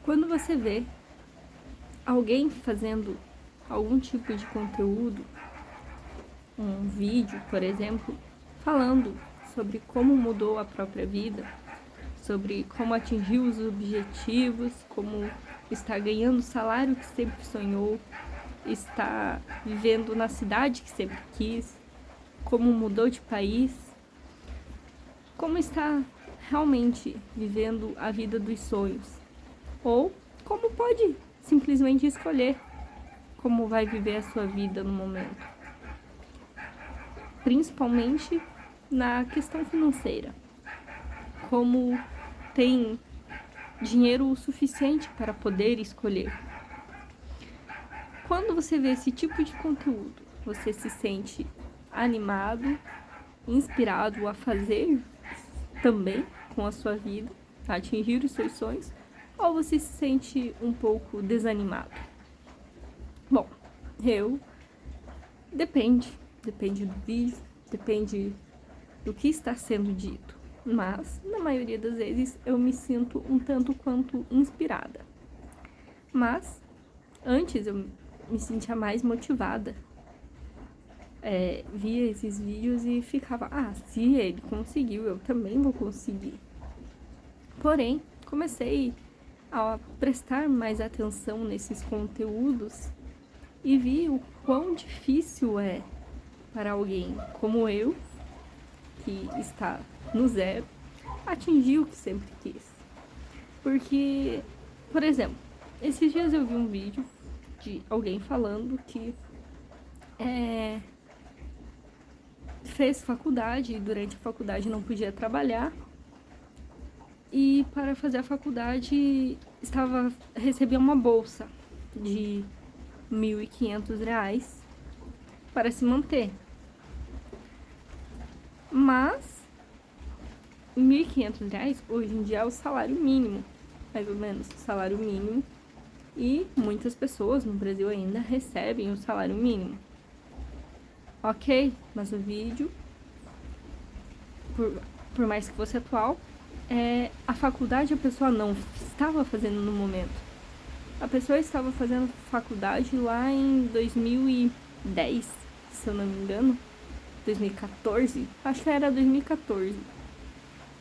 Quando você vê alguém fazendo algum tipo de conteúdo, um vídeo, por exemplo, falando sobre como mudou a própria vida, sobre como atingiu os objetivos, como está ganhando o salário que sempre sonhou, está vivendo na cidade que sempre quis, como mudou de país, como está realmente vivendo a vida dos sonhos, ou como pode simplesmente escolher como vai viver a sua vida no momento, principalmente na questão financeira, como tem dinheiro o suficiente para poder escolher. Quando você vê esse tipo de conteúdo, você se sente animado, inspirado a fazer também com a sua vida, a atingir os seus sonhos, ou você se sente um pouco desanimado? Bom, eu depende do vídeo, depende do que está sendo dito, mas na maioria das vezes eu me sinto um tanto quanto inspirada. Mas antes eu me sentia mais motivada. Via esses vídeos e ficava, se ele conseguiu, eu também vou conseguir. Porém, comecei a prestar mais atenção nesses conteúdos e vi o quão difícil é para alguém como eu, que está no zero, atingir o que sempre quis. Porque, por exemplo, esses dias eu vi um vídeo de alguém falando que fez faculdade e durante a faculdade não podia trabalhar, e para fazer a faculdade recebia uma bolsa de R$ 1.500 para se manter. Mas R$ 1.500 hoje em dia é o salário mínimo, mais ou menos, o salário mínimo, e muitas pessoas no Brasil ainda recebem o salário mínimo. Ok, mas o vídeo, por mais que fosse atual, a faculdade a pessoa não estava fazendo no momento. A pessoa estava fazendo faculdade lá em 2010, se eu não me engano, 2014, acho que era 2014.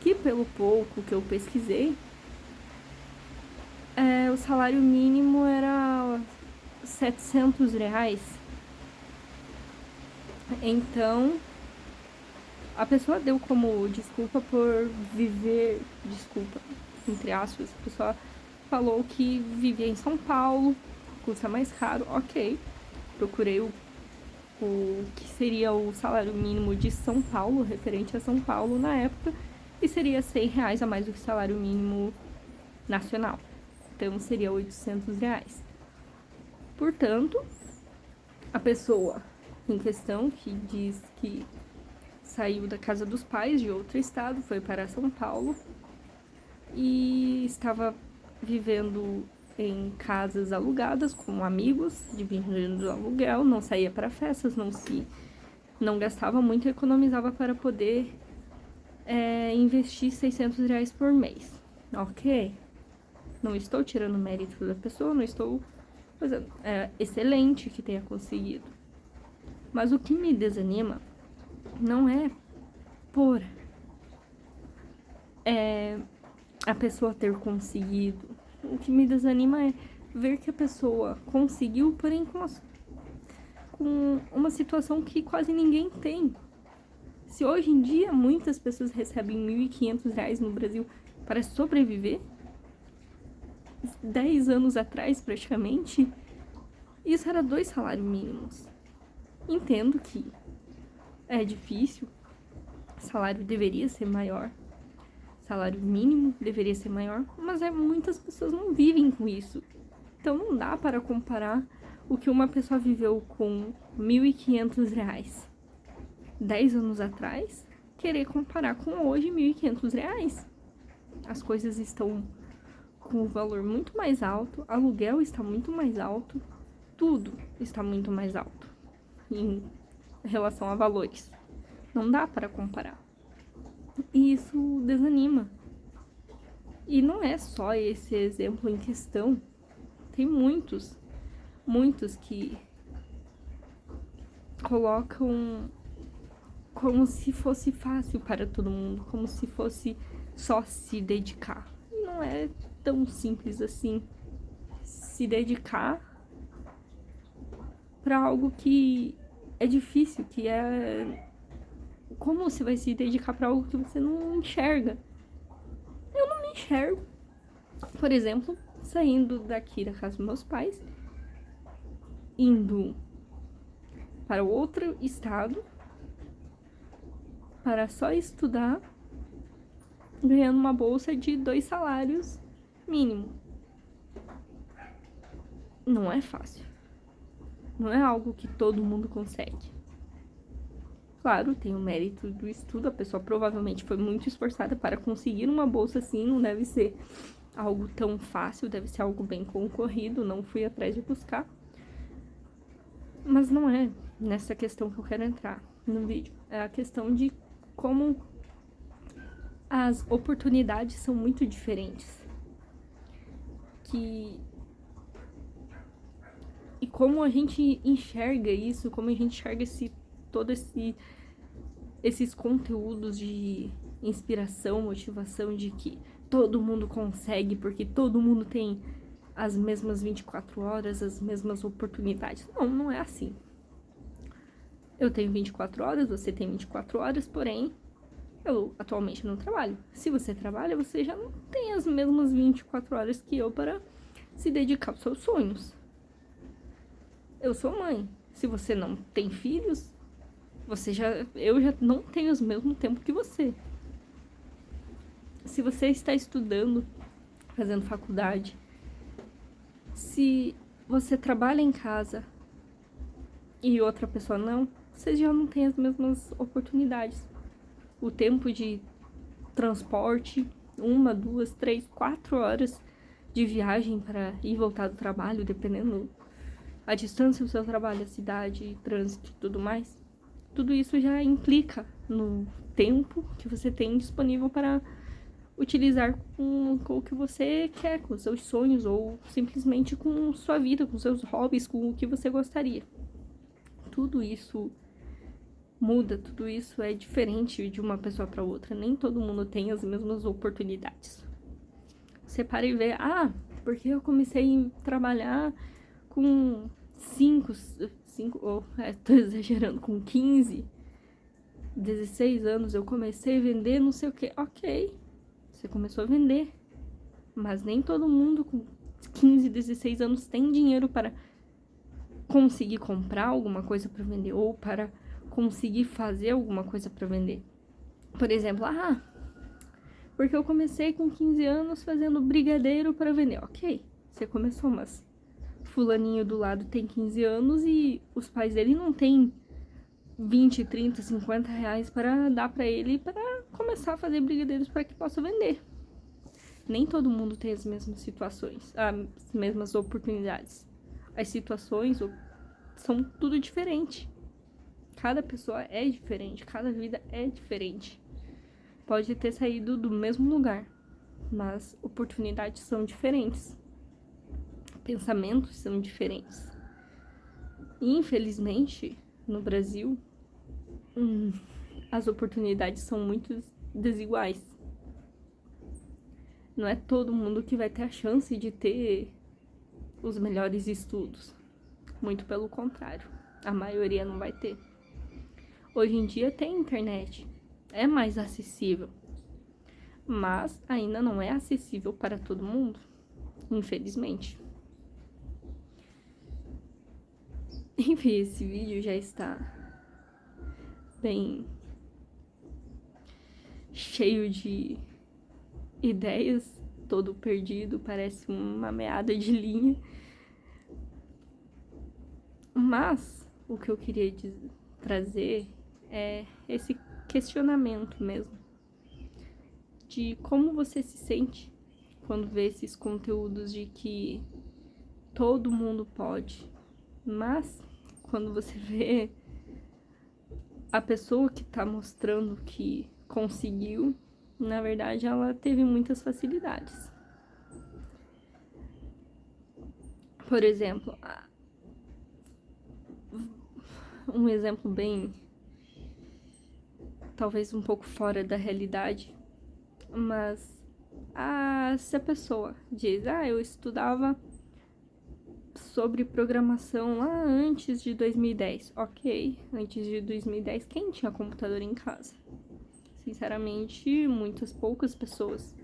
Que pelo pouco que eu pesquisei, o salário mínimo era R$ 700. Então, a pessoa deu como desculpa por viver, entre aspas, a pessoa falou que vivia em São Paulo, custa mais caro, ok. Procurei o que seria o salário mínimo de São Paulo, referente a São Paulo na época, e seria R$ 100 a mais do que o salário mínimo nacional. Então, seria R$ 800. Portanto, a pessoa em questão, que diz que saiu da casa dos pais de outro estado, foi para São Paulo e estava vivendo em casas alugadas com amigos, dividindo aluguel, não saía para festas, não gastava muito, economizava para poder investir R$ 600 por mês. Ok, não estou tirando mérito da pessoa, não estou fazendo, excelente que tenha conseguido. Mas o que me desanima não é por a pessoa ter conseguido. O que me desanima é ver que a pessoa conseguiu, porém com uma situação que quase ninguém tem. Se hoje em dia muitas pessoas recebem R$ 1.500 no Brasil para sobreviver, 10 anos atrás praticamente, isso era 2 salários mínimos. Entendo que é difícil, salário deveria ser maior, salário mínimo deveria ser maior, mas muitas pessoas não vivem com isso. Então não dá para comparar o que uma pessoa viveu com R$ 1.500 10 anos atrás, querer comparar com hoje R$ 1.500. As coisas estão com um valor muito mais alto, aluguel está muito mais alto, tudo está muito mais alto em relação a valores. Não dá para comparar. E isso desanima. E não é só esse exemplo em questão, tem muitos que colocam como se fosse fácil para todo mundo, como se fosse só se dedicar. E não é tão simples assim. Se dedicar para algo que é difícil, que é... Como você vai se dedicar para algo que você não enxerga? Eu não me enxergo. Por exemplo, saindo daqui da casa dos meus pais, indo para outro estado, para só estudar, ganhando uma bolsa de 2 salários mínimo. Não é fácil. Não é algo que todo mundo consegue. Claro, tem o mérito do estudo, a pessoa provavelmente foi muito esforçada para conseguir uma bolsa assim, não deve ser algo tão fácil, deve ser algo bem concorrido, não fui atrás de buscar. Mas não é nessa questão que eu quero entrar no vídeo. É a questão de como as oportunidades são muito diferentes. E como a gente enxerga isso, como a gente enxerga esses conteúdos de inspiração, motivação, de que todo mundo consegue, porque todo mundo tem as mesmas 24 horas, as mesmas oportunidades. Não, não é assim. Eu tenho 24 horas, você tem 24 horas, porém, eu atualmente não trabalho. Se você trabalha, você já não tem as mesmas 24 horas que eu para se dedicar aos seus sonhos. Eu sou mãe. Se você não tem filhos, eu já não tenho o mesmo tempo que você. Se você está estudando, fazendo faculdade, se você trabalha em casa e outra pessoa não, vocês já não têm as mesmas oportunidades. O tempo de transporte, 1, 2, 3, 4 horas de viagem para ir e voltar do trabalho, dependendo a distância do seu trabalho, a cidade, trânsito e tudo mais. Tudo isso já implica no tempo que você tem disponível para utilizar com o que você quer, com os seus sonhos, ou simplesmente com sua vida, com seus hobbies, com o que você gostaria. Tudo isso muda, tudo isso é diferente de uma pessoa para outra. Nem todo mundo tem as mesmas oportunidades. Você para e vê, porque eu comecei a trabalhar com 5, tô exagerando, com 15, 16 anos eu comecei a vender não sei o que. Ok, você começou a vender, mas nem todo mundo com 15, 16 anos tem dinheiro para conseguir comprar alguma coisa para vender ou para conseguir fazer alguma coisa para vender. Por exemplo, porque eu comecei com 15 anos fazendo brigadeiro para vender. Ok, você começou, mas fulaninho do lado tem 15 anos e os pais dele não têm 20, 30, 50 reais para dar para ele para começar a fazer brigadeiros para que possa vender. Nem todo mundo tem as mesmas situações, as mesmas oportunidades. As situações são tudo diferente. Cada pessoa é diferente, cada vida é diferente. Pode ter saído do mesmo lugar, mas oportunidades são diferentes. Pensamentos são diferentes. E, infelizmente, no Brasil, as oportunidades são muito desiguais. Não é todo mundo que vai ter a chance de ter os melhores estudos. Muito pelo contrário, a maioria não vai ter. Hoje em dia tem internet, é mais acessível, mas ainda não é acessível para todo mundo, infelizmente. Enfim, esse vídeo já está bem cheio de ideias, todo perdido, parece uma meada de linha. Mas o que eu queria trazer é esse questionamento mesmo, de como você se sente quando vê esses conteúdos de que todo mundo pode, mas quando você vê a pessoa que tá mostrando que conseguiu, Na verdade, ela teve muitas facilidades. Por exemplo, um exemplo bem, talvez um pouco fora da realidade, mas se a pessoa diz, eu estudava sobre programação lá antes de 2010. Ok, antes de 2010, quem tinha computador em casa? Sinceramente, muitas poucas pessoas.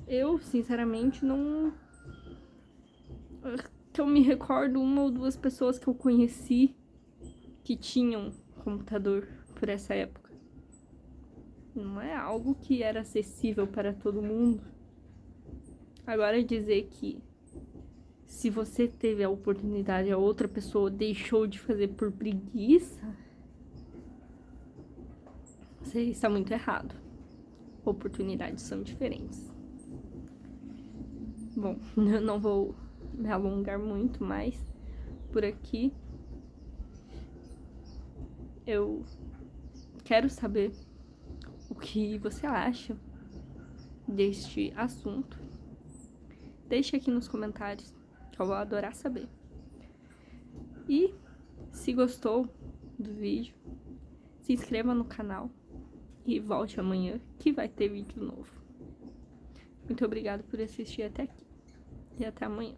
Eu, sinceramente, não... Que eu me recordo, uma ou duas pessoas que eu conheci que tinham computador por essa época. Não é algo que era acessível para todo mundo. Agora, dizer que se você teve a oportunidade e a outra pessoa deixou de fazer por preguiça, você está muito errado. Oportunidades são diferentes. Bom, eu não vou me alongar muito mais por aqui. Eu quero saber o que você acha deste assunto. Deixe aqui nos comentários, que eu vou adorar saber. E se gostou do vídeo, se inscreva no canal e volte amanhã que vai ter vídeo novo. Muito obrigada por assistir até aqui e até amanhã.